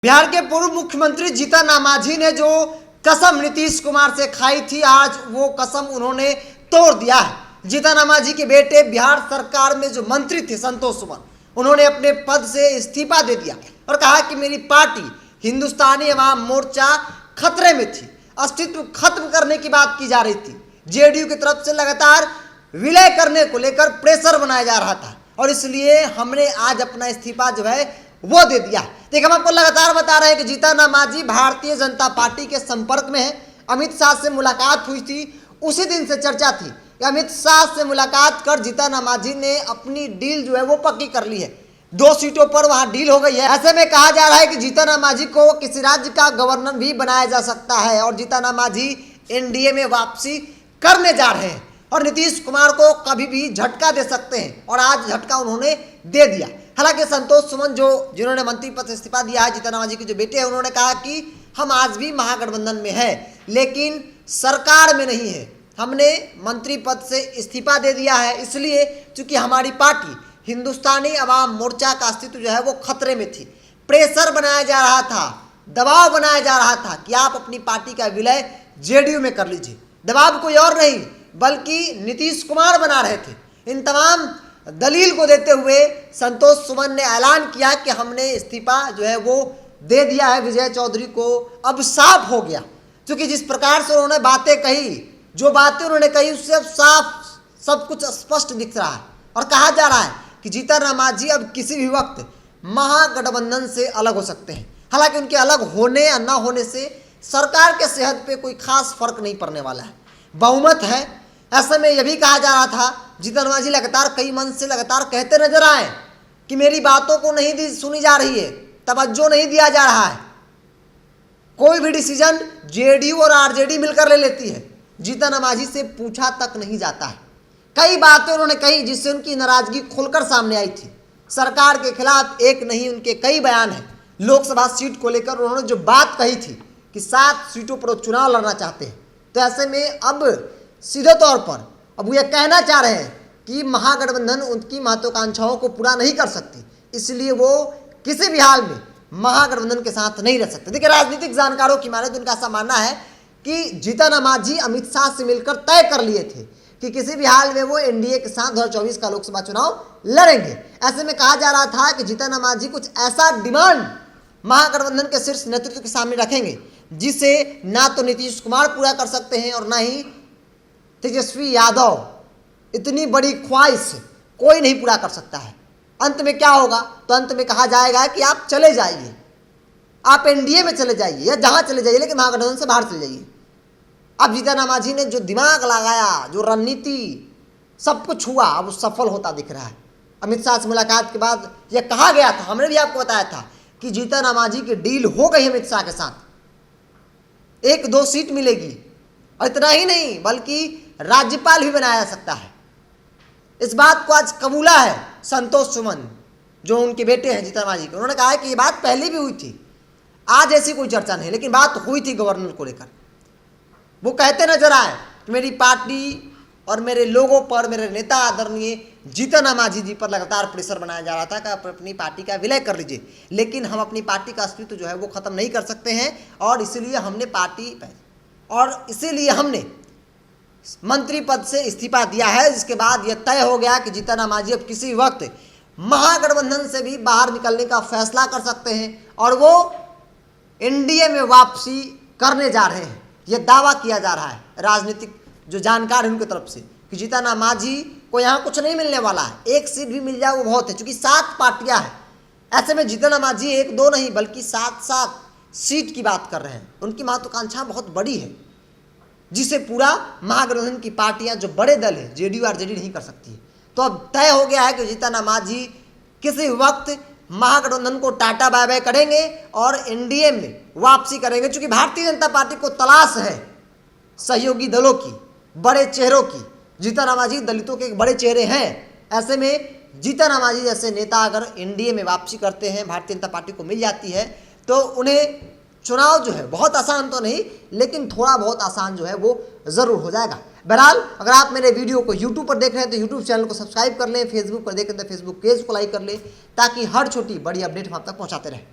बिहार के पूर्व मुख्यमंत्री जीतन राम मांझी ने जो कसम नीतीश कुमार से खाई थी, आज वो कसम उन्होंने तोड़ दिया है। जीतन राम मांझी के बेटे बिहार सरकार में जो मंत्री थे संतोष सुमन, उन्होंने अपने पद से इस्तीफा दे दिया और कहा कि मेरी पार्टी हिंदुस्तानी अवाम मोर्चा खतरे में थी, अस्तित्व खत्म करने की बात की जा रही थी। जेडीयू की तरफ से लगातार विलय करने को लेकर प्रेशर बनाया जा रहा था और इसलिए हमने आज अपना इस्तीफा जो है वो दे दिया। देखिए, हम आपको लगातार बता रहे हैं कि जीतन राम मांझी भारतीय जनता पार्टी के संपर्क में है। अमित शाह से मुलाकात हुई थी, उसी दिन से चर्चा थी कि अमित शाह से मुलाकात कर जीतन राम मांझी ने अपनी डील जो है वो पक्की कर ली है। 2 सीटों पर वहां डील हो गई है। ऐसे में कहा जा रहा है कि जीतन राम मांझी को किसी राज्य का गवर्नर भी बनाया जा सकता है और जीतन राम मांझी एनडीए में वापसी करने जा रहे हैं और नीतीश कुमार को कभी भी झटका दे सकते हैं और आज झटका उन्होंने दे दिया। हालांकि संतोष सुमन जिन्होंने मंत्री पद से इस्तीफा दिया है, जीतन राम मांझी के जो बेटे हैं, उन्होंने कहा कि हम आज भी महागठबंधन में हैं लेकिन सरकार में नहीं है। हमने मंत्री पद से इस्तीफा दे दिया है इसलिए क्योंकि हमारी पार्टी हिंदुस्तानी अवाम मोर्चा का अस्तित्व जो है वो खतरे में थी। प्रेशर बनाया जा रहा था, दबाव बनाया जा रहा था कि आप अपनी पार्टी का विलय जेडीयू में कर लीजिए। दबाव कोई और नहीं बल्कि नीतीश कुमार बना रहे थे। इन तमाम दलील को देते हुए संतोष सुमन ने ऐलान किया कि हमने इस्तीफा जो है वो दे दिया है विजय चौधरी को। अब साफ हो गया, क्योंकि जिस प्रकार से उन्होंने बातें कही, जो बातें उन्होंने कही उससे अब साफ सब कुछ स्पष्ट दिख रहा है और कहा जा रहा है कि जीतन राम मांझी अब किसी भी वक्त महागठबंधन से अलग हो सकते हैं। हालांकि उनके अलग होने या न होने से सरकार के सेहत पे कोई खास फर्क नहीं पड़ने वाला है, बहुमत है। ऐसे में यह भी कहा जा रहा था, जीतन राम मांझी लगातार कई मंच से लगातार कहते नजर आए कि मेरी बातों को नहीं सुनी जा रही है, तवज्जो नहीं दिया जा रहा है। कोई भी डिसीजन जेडीयू और आरजेडी मिलकर ले लेती है, जीतन राम मांझी से पूछा तक नहीं जाता है। कई बातें उन्होंने कही जिससे उनकी नाराजगी खुलकर सामने आई थी। सरकार के खिलाफ एक नहीं उनके कई बयान हैं। लोकसभा सीट को लेकर उन्होंने जो बात कही थी कि 7 सीटों पर चुनाव लड़ना चाहते हैं, तो ऐसे में अब सीधे तौर पर अब वो ये कहना चाह रहे हैं कि महागठबंधन उनकी महत्वाकांक्षाओं को पूरा नहीं कर सकती, इसलिए वो किसी भी हाल में महागठबंधन के साथ नहीं रह सकते। देखिए, राजनीतिक जानकारों की माने तो उनका ऐसा मानना है कि जीतन राम मांझी अमित शाह से मिलकर तय कर लिए थे कि किसी भी हाल में वो एनडीए के साथ 2024 का लोकसभा चुनाव लड़ेंगे। ऐसे में कहा जा रहा था कि जीतन राम मांझी कुछ ऐसा डिमांड महागठबंधन के शीर्ष नेतृत्व के सामने रखेंगे जिसे ना तो नीतीश कुमार पूरा कर सकते हैं और ना ही तेजस्वी यादव। इतनी बड़ी ख्वाहिश कोई नहीं पूरा कर सकता है। अंत में क्या होगा, तो अंत में कहा जाएगा कि आप चले जाइए, आप एनडीए में चले जाइए या जहां चले जाइए, लेकिन महागठबंधन से बाहर चले जाइए। अब जीतन राम मांझी ने जो दिमाग लगाया, जो रणनीति, सब कुछ हुआ, अब सफल होता दिख रहा है। अमित शाह से मुलाकात के बाद यह कहा गया था, हमने भी आपको बताया था कि जीतन राम मांझी की डील हो गई अमित शाह के साथ, 1-2 सीट मिलेगी और इतना ही नहीं बल्कि राज्यपाल भी बनाया जा सकता है। इस बात को आज कबूला है संतोष सुमन, जो उनके बेटे हैं जीतन राम मांझी के। उन्होंने कहा है कि ये बात पहले भी हुई थी, आज ऐसी कोई चर्चा नहीं, लेकिन बात हुई थी गवर्नर को लेकर। वो कहते नजर आए कि मेरी पार्टी और मेरे लोगों पर, मेरे नेता आदरणीय जीतन राम मांझी जी पर लगातार प्रेशर बनाया जा रहा था कि आप अपनी पार्टी का विलय कर लीजिए, लेकिन हम अपनी पार्टी का अस्तित्व जो है वो खत्म नहीं कर सकते हैं और इसीलिए हमने मंत्री पद से इस्तीफा दिया है। जिसके बाद यह तय हो गया कि जीतन राम मांझी अब किसी वक्त महागठबंधन से भी बाहर निकलने का फैसला कर सकते हैं और वो एनडीए में वापसी करने जा रहे हैं। यह दावा किया जा रहा है राजनीतिक जो जानकार है उनकी तरफ से कि जीतन राम मांझी को यहाँ कुछ नहीं मिलने वाला है, 1 सीट भी मिल जाए वो बहुत है, क्योंकि 7 पार्टियां हैं। ऐसे में जीतन राम मांझी 1-2 नहीं बल्कि 7 सीट की बात कर रहे हैं। उनकी महत्वाकांक्षा बहुत बड़ी है जिसे पूरा महागठबंधन की पार्टियां, जो बड़े दल है जेडीयू आरजेडी, नहीं कर सकती है। तो अब तय हो गया है कि जीतन राम मांझी किसी वक्त महागठबंधन को टाटा बाय बाय करेंगे और एनडीए में वापसी करेंगे, क्योंकि भारतीय जनता पार्टी को तलाश है सहयोगी दलों की, बड़े चेहरों की। जीतन राम मांझी दलितों के एक बड़े चेहरे हैं। ऐसे में जीतन राम मांझी जैसे नेता अगर एनडीए में वापसी करते हैं, भारतीय जनता पार्टी को मिल जाती है, तो उन्हें चुनाव जो है बहुत आसान तो नहीं लेकिन थोड़ा बहुत आसान जो है वो जरूर हो जाएगा। बहरहाल, अगर आप मेरे वीडियो को यूट्यूब पर देख रहे हैं तो यूट्यूब चैनल को सब्सक्राइब कर लें, फेसबुक पर देख रहे हैं तो फेसबुक पेज को लाइक कर लें, ताकि हर छोटी बड़ी अपडेट हम आप तक पहुंचाते रहें।